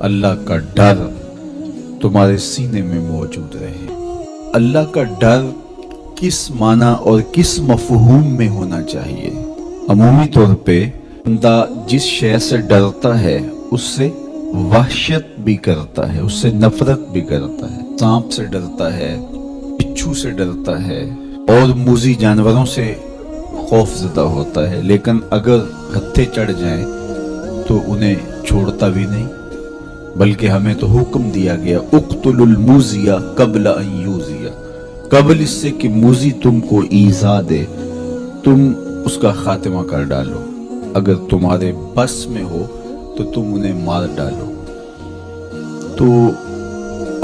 اللہ کا ڈر تمہارے سینے میں موجود رہے۔ اللہ کا ڈر کس معنی اور کس مفہوم میں ہونا چاہیے؟ عمومی طور پہ بندہ جس شے سے ڈرتا ہے اس سے وحشت بھی کرتا ہے، اس سے نفرت بھی کرتا ہے۔ سانپ سے ڈرتا ہے، بچھو سے ڈرتا ہے اور موذی جانوروں سے خوف زدہ ہوتا ہے، لیکن اگر ہتھے چڑھ جائیں تو انہیں چھوڑتا بھی نہیں، بلکہ ہمیں تو حکم دیا گیا اقتل الموذی قبل ان یوذی، قبل اس سے کہ موذی تم کو ایذا دے تم اس کا خاتمہ کر ڈالو، اگر تمہارے بس میں ہو تو تم انہیں مار ڈالو۔ تو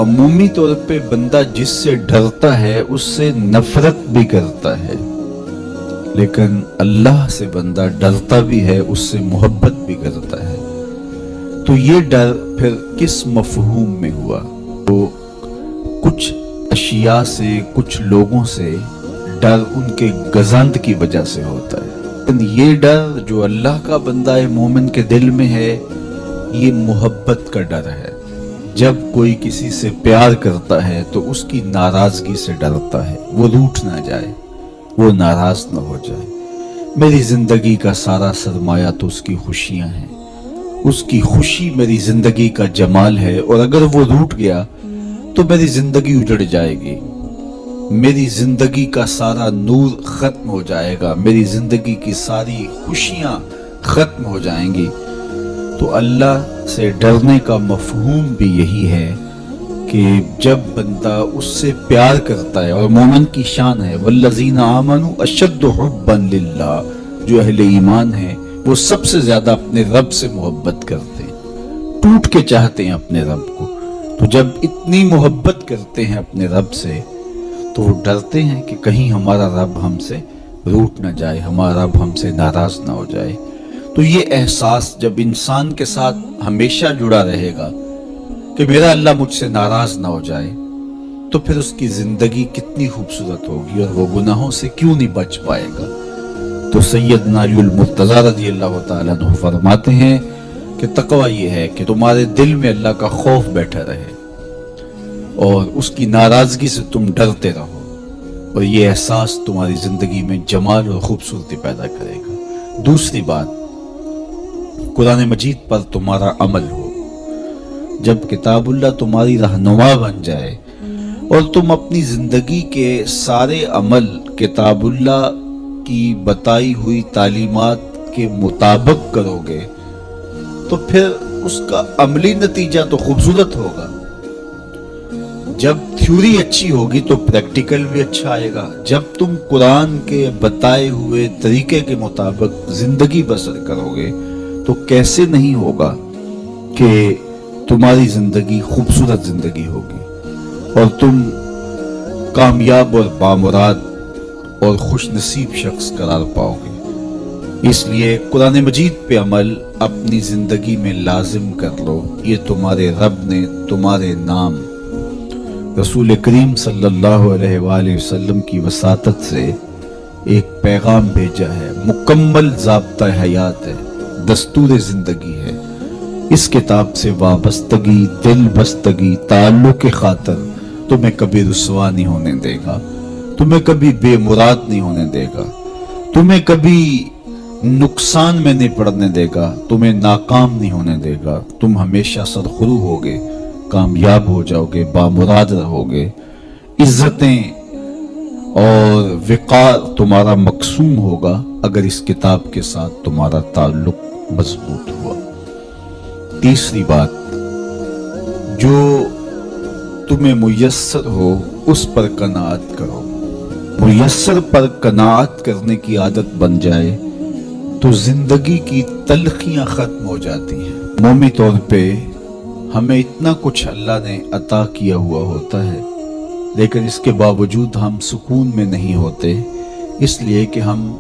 عمومی طور پہ بندہ جس سے ڈرتا ہے اس سے نفرت بھی کرتا ہے، لیکن اللہ سے بندہ ڈرتا بھی ہے، اس سے محبت بھی کرتا ہے۔ تو یہ ڈر پھر کس مفہوم میں ہوا؟ تو کچھ اشیاء سے، کچھ لوگوں سے ڈر ان کے گزند کی وجہ سے ہوتا ہے، لیکن یہ ڈر جو اللہ کا بندہ مومن کے دل میں ہے یہ محبت کا ڈر ہے۔ جب کوئی کسی سے پیار کرتا ہے تو اس کی ناراضگی سے ڈرتا ہے، وہ روٹھ نہ جائے، وہ ناراض نہ ہو جائے۔ میری زندگی کا سارا سرمایہ تو اس کی خوشیاں ہیں، اس کی خوشی میری زندگی کا جمال ہے، اور اگر وہ روٹھ گیا تو میری زندگی اجڑ جائے گی، میری زندگی کا سارا نور ختم ہو جائے گا، میری زندگی کی ساری خوشیاں ختم ہو جائیں گی۔ تو اللہ سے ڈرنے کا مفہوم بھی یہی ہے کہ جب بندہ اس سے پیار کرتا ہے، اور مومن کی شان ہے والذین آمنوا اشد حبا للہ، جو اہل ایمان ہیں وہ سب سے زیادہ اپنے رب سے محبت کرتے ہیں، ٹوٹ کے چاہتے ہیں اپنے رب کو۔ تو جب اتنی محبت کرتے ہیں اپنے رب سے تو وہ ڈرتے ہیں کہ کہیں ہمارا رب ہم سے روٹھ نہ جائے، ہمارا رب ہم سے ناراض نہ ہو جائے۔ تو یہ احساس جب انسان کے ساتھ ہمیشہ جڑا رہے گا کہ میرا اللہ مجھ سے ناراض نہ ہو جائے، تو پھر اس کی زندگی کتنی خوبصورت ہوگی اور وہ گناہوں سے کیوں نہیں بچ پائے گا۔ تو سیدنا علی المرتضیٰ رضی اللہ تعالیٰ عنہ فرماتے ہیں کہ تقویٰ یہ ہے کہ تمہارے دل میں اللہ کا خوف بیٹھا رہے اور اس کی ناراضگی سے تم ڈرتے رہو، اور یہ احساس تمہاری زندگی میں جمال اور خوبصورتی پیدا کرے گا۔ دوسری بات، قرآن مجید پر تمہارا عمل ہو۔ جب کتاب اللہ تمہاری رہنما بن جائے اور تم اپنی زندگی کے سارے عمل کتاب اللہ کی بتائی ہوئی تعلیمات کے مطابق کرو گے تو پھر اس کا عملی نتیجہ تو خوبصورت ہوگا۔ جب تھیوری اچھی ہوگی تو پریکٹیکل بھی اچھا آئے گا۔ جب تم قرآن کے بتائے ہوئے طریقے کے مطابق زندگی بسر کرو گے تو کیسے نہیں ہوگا کہ تمہاری زندگی خوبصورت زندگی ہوگی اور تم کامیاب اور بامراد اور خوش نصیب شخص قرار پاؤ گے۔ اس لیے قرآن مجید پہ عمل اپنی زندگی میں لازم کر لو۔ یہ تمہارے رب نے تمہارے نام رسول کریم صلی اللہ علیہ وآلہ وسلم کی وساطت سے ایک پیغام بھیجا ہے، مکمل ضابطہ حیات ہے، دستور زندگی ہے۔ اس کتاب سے وابستگی، دل بستگی، تعلق کے خاطر تمہیں کبھی رسوا نہیں ہونے دے گا، تمہیں کبھی بے مراد نہیں ہونے دے گا، تمہیں کبھی نقصان میں نہیں پڑنے دے گا، تمہیں ناکام نہیں ہونے دے گا۔ تم ہمیشہ سرخرو ہوگے، کامیاب ہو جاؤ گے، بامراد رہو گے، عزتیں اور وقار تمہارا مقسوم ہوگا اگر اس کتاب کے ساتھ تمہارا تعلق مضبوط ہوا۔ تیسری بات، جو تمہیں میسر ہو اس پر قناعت کرو۔ میسر پر قناعت کرنے کی عادت بن جائے تو زندگی کی تلخیاں ختم ہو جاتی ہیں۔ عمومی طور پہ ہمیں اتنا کچھ اللہ نے عطا کیا ہوا ہوتا ہے، لیکن اس کے باوجود ہم سکون میں نہیں ہوتے، اس لیے کہ ہم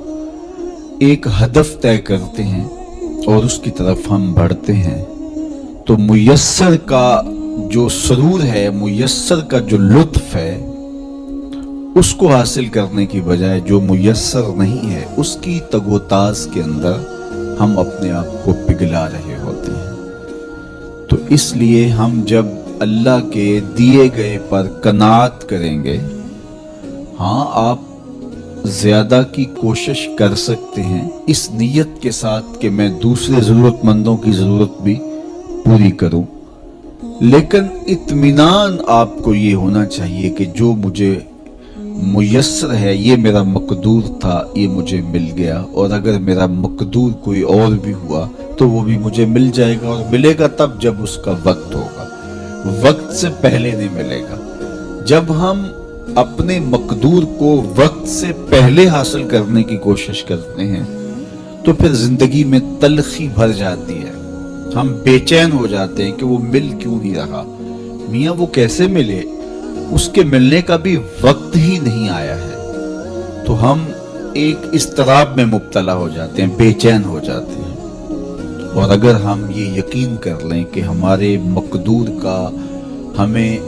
ایک ہدف طے کرتے ہیں اور اس کی طرف ہم بڑھتے ہیں۔ تو میسر کا جو سرور ہے، میسر کا جو لطف ہے، اس کو حاصل کرنے کی بجائے جو میسر نہیں ہے اس کی تگ و تاز کے اندر ہم اپنے آپ کو پگھلا رہے ہوتے ہیں۔ تو اس لیے ہم جب اللہ کے دیے گئے پر قناعت کریں گے، ہاں آپ زیادہ کی کوشش کر سکتے ہیں اس نیت کے ساتھ کہ میں دوسرے ضرورت مندوں کی ضرورت بھی پوری کروں، لیکن اطمینان آپ کو یہ ہونا چاہیے کہ جو مجھے میسر ہے یہ میرا مقدور تھا، یہ مجھے مل گیا، اور اگر میرا مقدور کوئی اور بھی ہوا تو وہ بھی مجھے مل جائے گا، اور ملے گا تب جب اس کا وقت ہوگا، وقت سے پہلے نہیں ملے گا۔ جب ہم اپنے مقدور کو وقت سے پہلے حاصل کرنے کی کوشش کرتے ہیں تو پھر زندگی میں تلخی بھر جاتی ہے، ہم بے چین ہو جاتے ہیں کہ وہ مل کیوں نہیں رہا، میاں وہ کیسے ملے، اس کے ملنے کا بھی وقت ہی نہیں آیا ہے، تو ہم ایک اضطراب میں مبتلا ہو جاتے ہیں، بے چین ہو جاتے ہیں۔ اور اگر ہم یہ یقین کر لیں کہ ہمارے مقدور کا ہمیں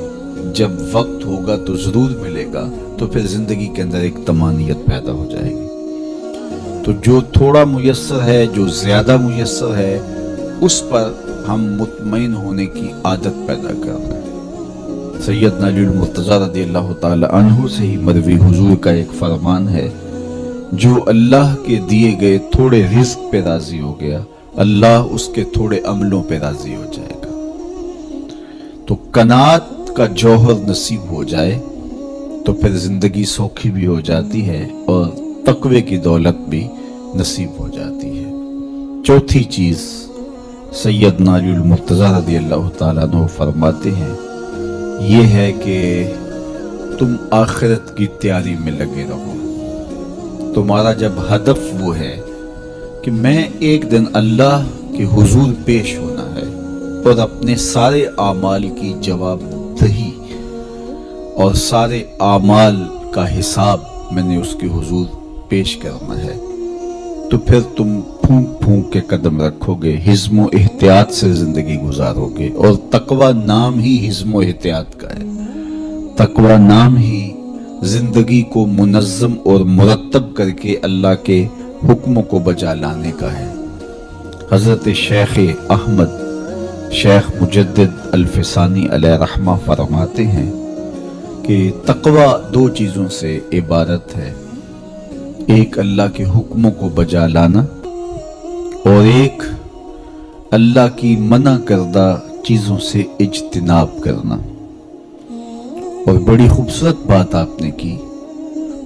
جب وقت ہوگا تو ضرور ملے گا، تو پھر زندگی کے اندر ایک طمانینت پیدا ہو جائے گی۔ تو جو تھوڑا میسر ہے، جو زیادہ میسر ہے، اس پر ہم مطمئن ہونے کی عادت پیدا کر رہے ہیں۔ سیدنا علی المرتضیٰ رضی اللہ تعالی عنہ سے ہی مروی حضور کا ایک فرمان ہے، جو اللہ کے دیے گئے تھوڑے رزق پہ راضی ہو گیا، اللہ اس کے تھوڑے عملوں پہ راضی ہو جائے گا۔ تو قناعت کا جوہر نصیب ہو جائے تو پھر زندگی سوکھی بھی ہو جاتی ہے اور تقوی کی دولت بھی نصیب ہو جاتی ہے۔ چوتھی چیز سیدنا علی المرتضیٰ رضی اللہ تعالیٰ عنہ فرماتے ہیں، یہ ہے کہ تم آخرت کی تیاری میں لگے رہو۔ تمہارا جب ہدف وہ ہے کہ میں ایک دن اللہ کے حضور پیش ہونا ہے اور اپنے سارے اعمال کی جواب دہی اور سارے اعمال کا حساب میں نے اس کے حضور پیش کرنا ہے، تو پھر تم پھونک پھونک کے قدم رکھو گے، حزم و احتیاط سے زندگی گزارو گے، اور تقوی نام ہی حزم و احتیاط کا ہے، تقوی نام ہی زندگی کو منظم اور مرتب کر کے اللہ کے حکموں کو بجا لانے کا ہے۔ حضرت شیخ احمد شیخ مجدد الفسانی علیہ رحمہ فرماتے ہیں کہ تقوی دو چیزوں سے عبارت ہے، ایک اللہ کے حکموں کو بجا لانا اور ایک اللہ کی منع کردہ چیزوں سے اجتناب کرنا۔ اور بڑی خوبصورت بات آپ نے کی،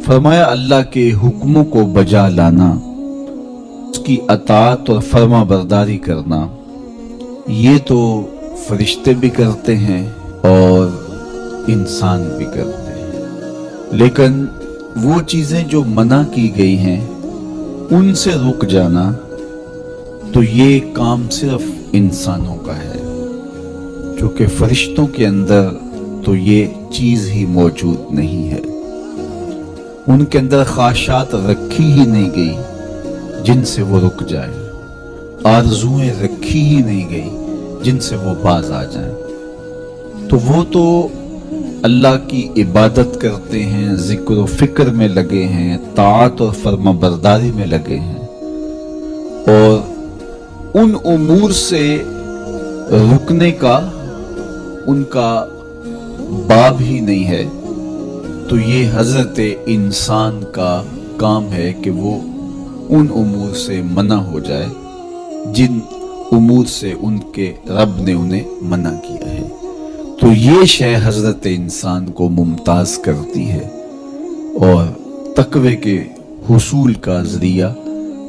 فرمایا اللہ کے حکموں کو بجا لانا، اس کی اطاعت اور فرما برداری کرنا، یہ تو فرشتے بھی کرتے ہیں اور انسان بھی کرتے ہیں، لیکن وہ چیزیں جو منع کی گئی ہیں ان سے رک جانا تو یہ کام صرف انسانوں کا ہے، کیونکہ فرشتوں کے اندر تو یہ چیز ہی موجود نہیں ہے، ان کے اندر خواہشات رکھی ہی نہیں گئی جن سے وہ رک جائیں، آرزویں رکھی ہی نہیں گئی جن سے وہ باز آ جائیں۔ تو وہ تو اللہ کی عبادت کرتے ہیں، ذکر و فکر میں لگے ہیں، طاعت اور فرما برداری میں لگے ہیں، اور ان امور سے رکنے کا ان کا باب ہی نہیں ہے، تو یہ حضرت انسان کا کام ہے کہ وہ ان امور سے منع ہو جائے جن امور سے ان کے رب نے انہیں منع کیا ہے۔ تو یہ شے حضرت انسان کو ممتاز کرتی ہے اور تقوی کے حصول کا ذریعہ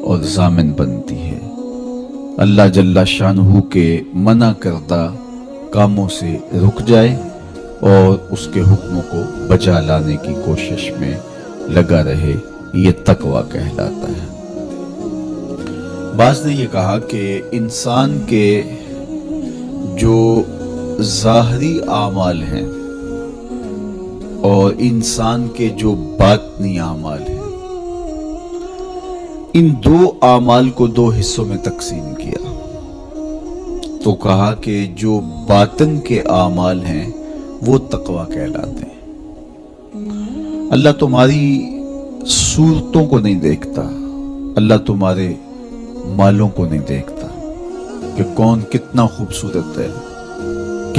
اور ضامن بنتی ہے۔ اللہ جل شانہ کے منع کردہ کاموں سے رک جائے اور اس کے حکموں کو بجا لانے کی کوشش میں لگا رہے، یہ تقوی کہلاتا ہے۔ بعض نے یہ کہا کہ انسان کے جو ظاہری اعمال ہیں اور انسان کے جو باطنی اعمال ہیں، ان دو اعمال کو دو حصوں میں تقسیم کیا، تو کہا کہ جو باطن کے اعمال ہیں وہ تقوی کہلاتے ہیں۔ اللہ تمہاری صورتوں کو نہیں دیکھتا، اللہ تمہارے مالوں کو نہیں دیکھتا کہ کون کتنا خوبصورت ہے،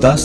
10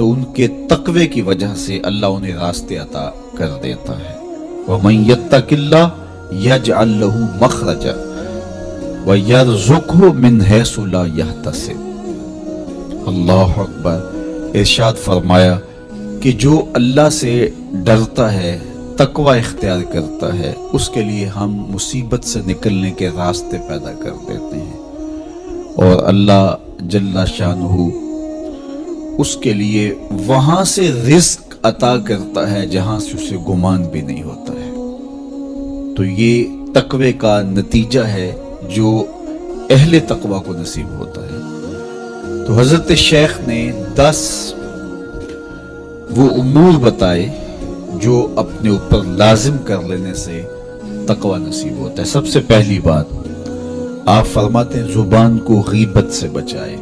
تو ان کے تقوی کی وجہ سے اللہ انہیں راستے عطا کر دیتا ہے۔ وَمَن يَتَّقِ اللَّهَ يَجْعَل لَّهُ مَخْرَجًا وَيَرْزُقْهُ مِنْ حَيْثُ لَا يَحْتَسِبُ۔ اللہ اکبر۔ ارشاد فرمایا کہ جو اللہ سے ڈرتا ہے، تقوی اختیار کرتا ہے، اس کے لیے ہم مصیبت سے نکلنے کے راستے پیدا کر دیتے ہیں، اور اللہ جل شانہ اس کے لیے وہاں سے رزق عطا کرتا ہے جہاں سے اسے گمان بھی نہیں ہوتا ہے۔ تو یہ تقوی کا نتیجہ ہے جو اہل تقوی کو نصیب ہوتا ہے۔ تو حضرت شیخ نے 10 وہ امور بتائے جو اپنے اوپر لازم کر لینے سے تقوی نصیب ہوتا ہے۔ سب سے پہلی بات آپ فرماتے ہیں زبان کو غیبت سے بچائے۔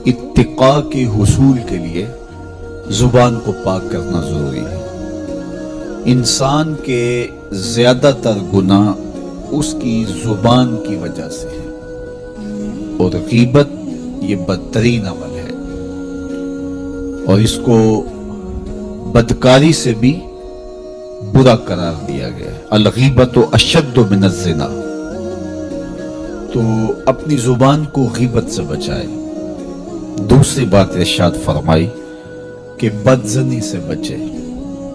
اتقاء کے حصول کے لیے زبان کو پاک کرنا ضروری ہے۔ انسان کے زیادہ تر گناہ اس کی زبان کی وجہ سے ہے، اور غیبت یہ بدترین عمل ہے، اور اس کو بدکاری سے بھی برا قرار دیا گیا ہے۔ الغیبت اشد من الزنا۔ تو اپنی زبان کو غیبت سے بچائے۔ دوسری بات ارشاد فرمائی کہ بدظنی سے بچے،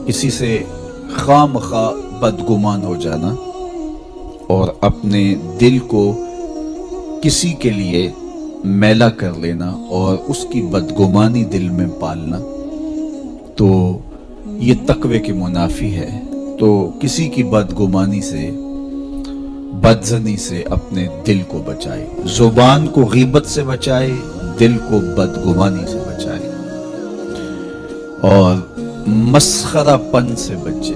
کسی سے خواہ مخواہ بدگمان ہو جانا اور اپنے دل کو کسی کے لیے میلا کر لینا اور اس کی بدگمانی دل میں پالنا، تو یہ تقوی کے منافی ہے۔ تو کسی کی بدگمانی سے، بدظنی سے اپنے دل کو بچائے، زبان کو غیبت سے بچائے، دل کو بدگمانی سے بچائے، اور مسخرہ پن سے بچے،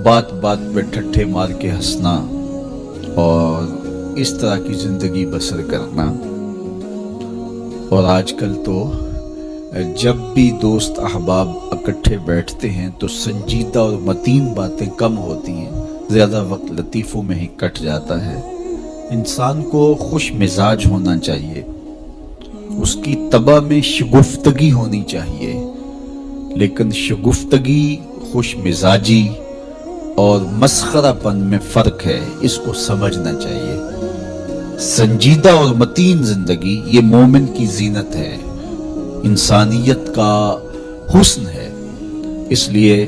بات بات پہ ٹھٹھے مار کے ہنسنا اور اس طرح کی زندگی بسر کرنا۔ اور آج کل تو جب بھی دوست احباب اکٹھے بیٹھتے ہیں تو سنجیدہ اور متین باتیں کم ہوتی ہیں، زیادہ وقت لطیفوں میں ہی کٹ جاتا ہے۔ انسان کو خوش مزاج ہونا چاہیے، اس کی طبع میں شگفتگی ہونی چاہیے، لیکن شگفتگی، خوش مزاجی اور مسخرہ پن میں فرق ہے، اس کو سمجھنا چاہیے۔ سنجیدہ اور متین زندگی یہ مومن کی زینت ہے، انسانیت کا حسن ہے۔ اس لیے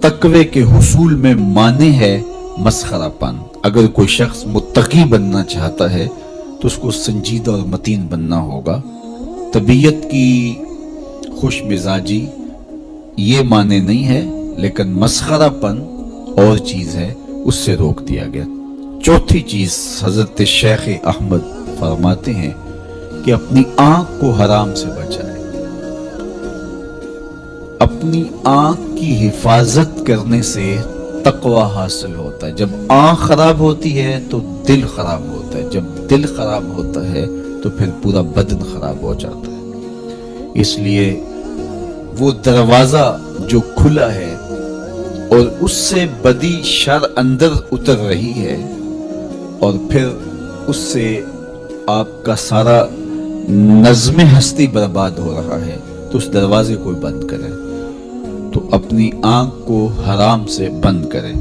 تقوی کے حصول میں مانع ہے مسخرہ پن۔ اگر کوئی شخص متقی بننا چاہتا ہے تو اس کو سنجیدہ اور متین بننا ہوگا۔ طبیعت کی خوش مزاجی یہ معنی نہیں ہے، لیکن مسخرہ پن اور چیز ہے، اس سے روک دیا گیا۔ چوتھی چیز حضرت شیخ احمد فرماتے ہیں کہ اپنی آنکھ کو حرام سے بچائے۔ اپنی آنکھ کی حفاظت کرنے سے تقوی حاصل ہوتا ہے۔ جب آنکھ خراب ہوتی ہے تو دل خراب ہوتا ہے، جب دل خراب ہوتا ہے تو پھر پورا بدن خراب ہو جاتا ہے۔ اس لیے وہ دروازہ جو کھلا ہے اور اس سے بدی شر اندر اتر رہی ہے، اور پھر اس سے آپ کا سارا نظم ہستی برباد ہو رہا ہے، تو اس دروازے کو بند کریں۔ تو اپنی آنکھ کو حرام سے بند کریں۔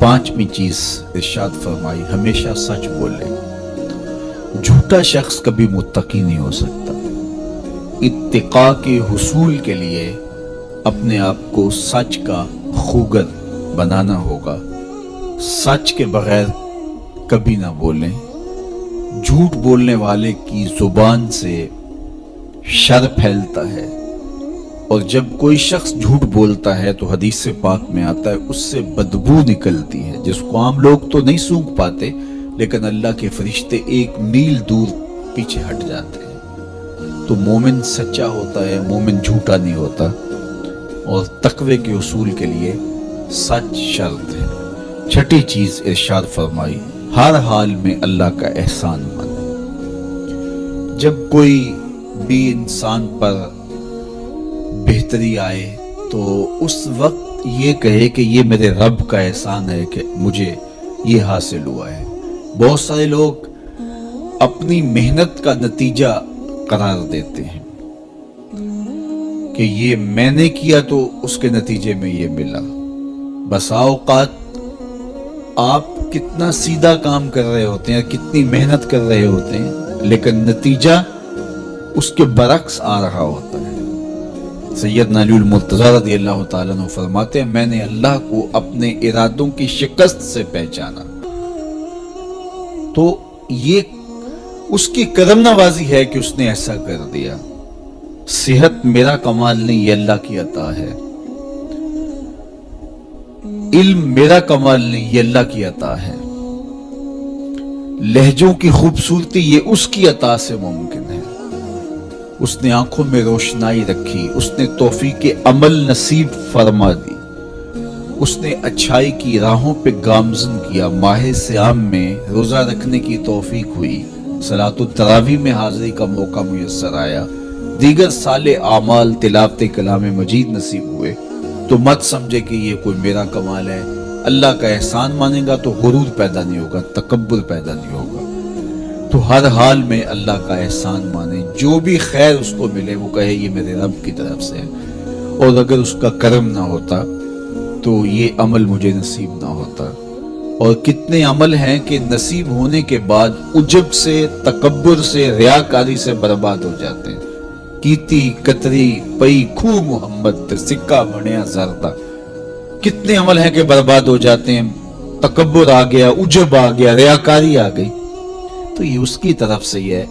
پانچویں چیز ارشاد فرمائی ہمیشہ سچ بولے۔ جھوٹا شخص کبھی متقی نہیں ہو سکتا۔ اتقاء کے حصول کے لیے اپنے آپ کو سچ کا خوگر بنانا ہوگا۔ سچ کے بغیر کبھی نہ بولیں۔ جھوٹ بولنے والے کی زبان سے شر پھیلتا ہے، اور جب کوئی شخص جھوٹ بولتا ہے تو حدیث پاک میں آتا ہے اس سے بدبو نکلتی ہے، جس کو عام لوگ تو نہیں سونگھ پاتے، لیکن اللہ کے فرشتے 1 میل دور پیچھے ہٹ جاتے ہیں۔ تو مومن سچا ہوتا ہے، مومن جھوٹا نہیں ہوتا، اور تقوی کے اصول کے لیے سچ شرط ہے۔ چھٹی چیز ارشاد فرمائی ہر حال میں اللہ کا احسان مانے۔ جب کوئی بھی انسان پر بہتری آئے تو اس وقت یہ کہے کہ یہ میرے رب کا احسان ہے کہ مجھے یہ حاصل ہوا ہے۔ بہت سارے لوگ اپنی محنت کا نتیجہ قرار دیتے ہیں، کہ یہ میں نے کیا تو اس کے نتیجے میں یہ ملا. بسا اوقات آپ کتنا سیدھا کام کر رہے ہوتے ہیں، کتنی محنت کر رہے ہوتے ہیں، لیکن نتیجہ اس کے برعکس آ رہا ہوتا ہے. سیدنا علی المرتضیٰ رضی اللہ تعالیٰ عنہ فرماتے ہیں میں نے اللہ کو اپنے ارادوں کی شکست سے پہچانا. تو یہ اس کی کرم نوازی ہے کہ اس نے ایسا کر دیا. صحت میرا کمال نہیں، یہ اللہ کی عطا ہے. علم میرا کمال نہیں، یہ اللہ کی عطا ہے. لہجوں کی خوبصورتی یہ اس کی عطا سے ممکن ہے. اس نے آنکھوں میں روشنائی رکھی، اس نے توفیق عمل نصیب فرما دی، اس نے اچھائی کی راہوں پہ گامزن کیا. ماہ صیام میں روزہ رکھنے کی توفیق ہوئی، صلاۃ التراویح میں حاضری کا موقع میسر آیا، دیگر صالح اعمال تلاوت کلام مجید نصیب ہوئے. تو مت سمجھے کہ یہ کوئی میرا کمال ہے. اللہ کا احسان مانے گا تو غرور پیدا نہیں ہوگا، تکبر پیدا نہیں ہوگا. تو ہر حال میں اللہ کا احسان مانے، جو بھی خیر اس کو ملے وہ کہے یہ میرے رب کی طرف سے ہے. اور اگر اس کا کرم نہ ہوتا تو یہ عمل مجھے نصیب نہ ہوتا. اور کتنے عمل ہیں کہ نصیب ہونے کے بعد عجب سے، تکبر سے، ریاکاری سے برباد ہو جاتے ہیں. کیتی کتری پئی کھو محمد تے سکہ بنیا زردہ. کتنے عمل ہیں کہ برباد ہو جاتے ہیں. تکبر آ گیا، عجب آ گیا، ریاکاری آ گئی. تو یہ اس کی طرف سے ہی ہے.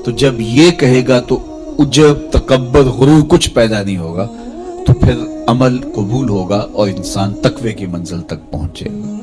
تو جب یہ کہے گا تو عجب، تکبر، غرور کچھ پیدا نہیں ہوگا. تو پھر عمل قبول ہوگا اور انسان تقوی کی منزل تک پہنچے گا.